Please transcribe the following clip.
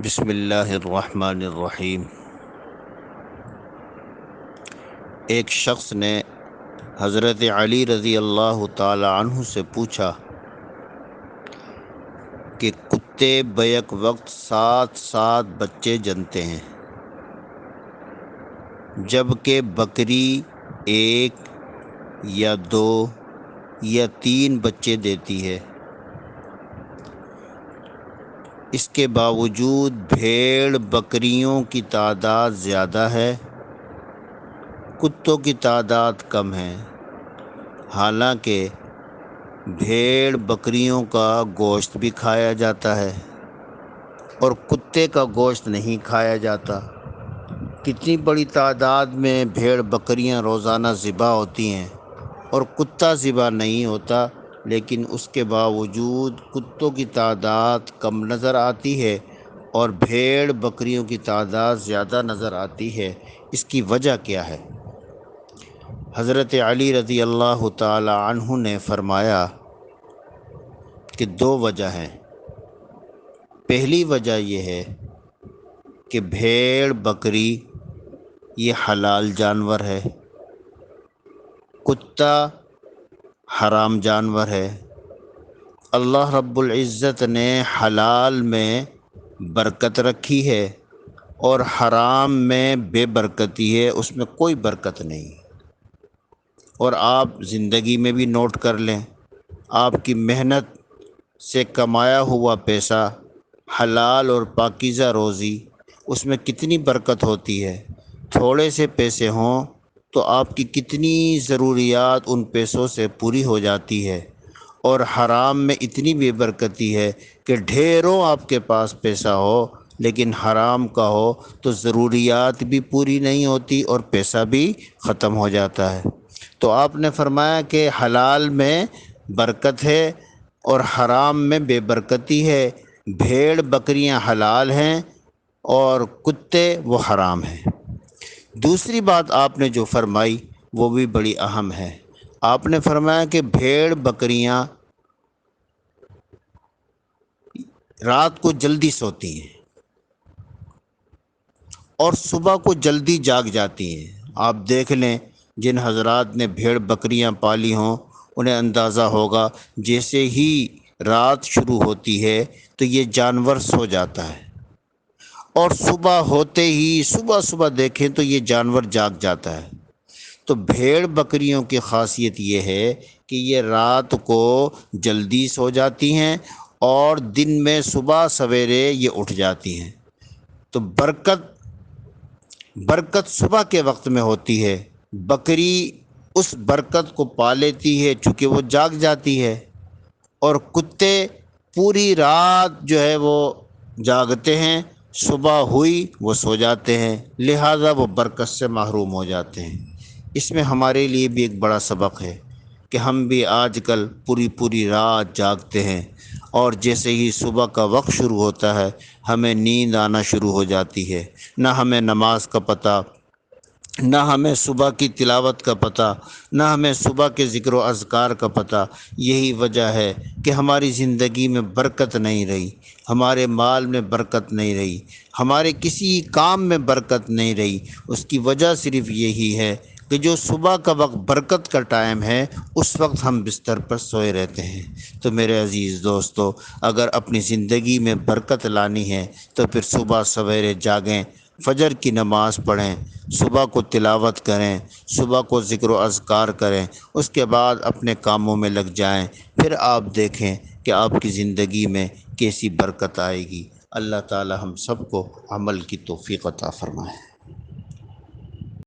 بسم اللہ الرحمن الرحیم۔ ایک شخص نے حضرت علی رضی اللہ تعالی عنہ سے پوچھا کہ کتے بیک وقت 7 بچے جنتے ہیں، جبکہ بکری 1 یا 2 یا 3 بچے دیتی ہے۔ اس کے باوجود بھیڑ بکریوں کی تعداد زیادہ ہے، کتوں کی تعداد کم ہے، حالانکہ بھیڑ بکریوں کا گوشت بھی کھایا جاتا ہے اور کتے کا گوشت نہیں کھایا جاتا۔ کتنی بڑی تعداد میں بھیڑ بکریاں روزانہ ذبح ہوتی ہیں اور کتا ذبح نہیں ہوتا، لیکن اس کے باوجود کتوں کی تعداد کم نظر آتی ہے اور بھیڑ بکریوں کی تعداد زیادہ نظر آتی ہے۔ اس کی وجہ کیا ہے؟ حضرت علی رضی اللہ تعالی عنہ نے فرمایا کہ 2 وجہ ہیں۔ پہلی وجہ یہ ہے کہ بھیڑ بکری یہ حلال جانور ہے، کتا حرام جانور ہے۔ اللہ رب العزت نے حلال میں برکت رکھی ہے اور حرام میں بے برکتی ہے، اس میں کوئی برکت نہیں۔ اور آپ زندگی میں بھی نوٹ کر لیں، آپ کی محنت سے کمایا ہوا پیسہ، حلال اور پاکیزہ روزی، اس میں کتنی برکت ہوتی ہے۔ تھوڑے سے پیسے ہوں تو آپ کی کتنی ضروریات ان پیسوں سے پوری ہو جاتی ہے، اور حرام میں اتنی بے برکتی ہے کہ ڈھیروں آپ کے پاس پیسہ ہو لیکن حرام کا ہو تو ضروریات بھی پوری نہیں ہوتی اور پیسہ بھی ختم ہو جاتا ہے۔ تو آپ نے فرمایا کہ حلال میں برکت ہے اور حرام میں بے برکتی ہے۔ بھیڑ بکریاں حلال ہیں اور کتے وہ حرام ہیں۔ دوسری بات آپ نے جو فرمائی وہ بھی بڑی اہم ہے۔ آپ نے فرمایا کہ بھیڑ بکریاں رات کو جلدی سوتی ہیں اور صبح کو جلدی جاگ جاتی ہیں۔ آپ دیکھ لیں، جن حضرات نے بھیڑ بکریاں پالی ہوں انہیں اندازہ ہوگا، جیسے ہی رات شروع ہوتی ہے تو یہ جانور سو جاتا ہے، اور صبح ہوتے ہی صبح دیکھیں تو یہ جانور جاگ جاتا ہے۔ تو بھیڑ بکریوں کی خاصیت یہ ہے کہ یہ رات کو جلدی سو جاتی ہیں اور دن میں صبح سویرے یہ اٹھ جاتی ہیں۔ تو برکت صبح کے وقت میں ہوتی ہے۔ بکری اس برکت کو پا لیتی ہے چونکہ وہ جاگ جاتی ہے، اور کتے پوری رات جو ہے وہ جاگتے ہیں، صبح ہوئی وہ سو جاتے ہیں، لہٰذا وہ برکت سے محروم ہو جاتے ہیں۔ اس میں ہمارے لیے بھی ایک بڑا سبق ہے کہ ہم بھی آج کل پوری رات جاگتے ہیں، اور جیسے ہی صبح کا وقت شروع ہوتا ہے ہمیں نیند آنا شروع ہو جاتی ہے، نہ ہمیں نماز کا پتہ، نہ ہمیں صبح کی تلاوت کا پتہ، نہ ہمیں صبح کے ذکر و اذکار کا پتہ۔ یہی وجہ ہے کہ ہماری زندگی میں برکت نہیں رہی، ہمارے مال میں برکت نہیں رہی، ہمارے کسی کام میں برکت نہیں رہی۔ اس کی وجہ صرف یہی ہے کہ جو صبح کا وقت برکت کا ٹائم ہے اس وقت ہم بستر پر سوئے رہتے ہیں۔ تو میرے عزیز دوستو، اگر اپنی زندگی میں برکت لانی ہے تو پھر صبح سویرے جاگیں، فجر کی نماز پڑھیں، صبح کو تلاوت کریں، صبح کو ذکر و اذکار کریں، اس کے بعد اپنے کاموں میں لگ جائیں، پھر آپ دیکھیں کہ آپ کی زندگی میں کیسی برکت آئے گی۔ اللہ تعالی ہم سب کو عمل کی توفیق عطا فرمائے۔